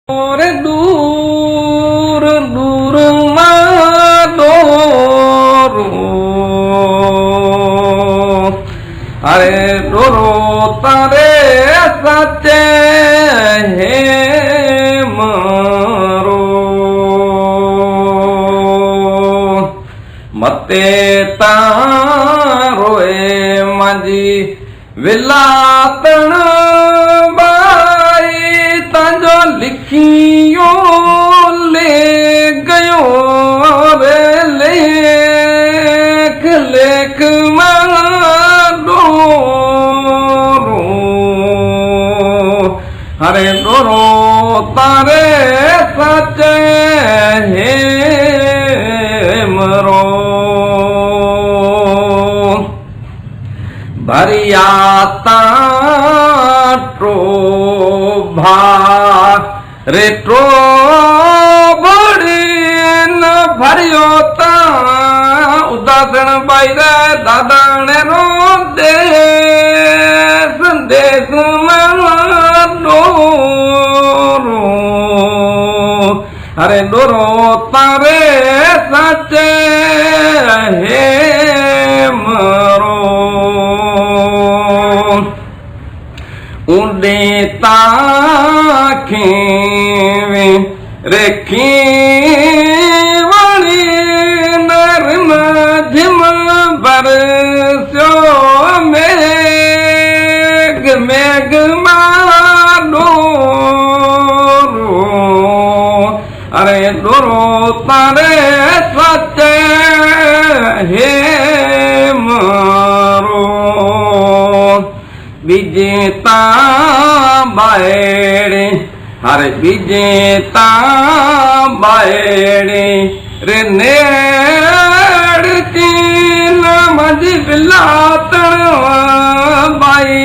Ore dur dur madoru are doro tare sache he maro mate taro e manji vilatan लिखियो ले गयो रे लेख लेख मारो हरे डोरो तारे सचे हे मरो भरिया ताटो भा रेट्रो बड़ी न भरियो ता उदासन बाईरे दादा ने रो दे संदेश मारो अरे डोरो तारे सचे हे मरो उड़े ताखे रेखी वाली नरम झिम बरसो मेघ मेघ मारो अरे डोरो तारे सचे हे मरो विजेता बाएड़े हरे विजेता बाएड़े रे नेड़ तीन मजी बिलातण बाई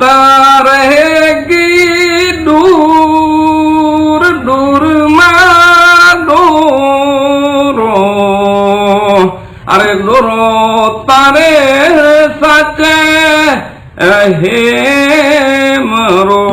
रहेगी दूर दूर माडोरो अरे डोरो तारे सचे हे मरो।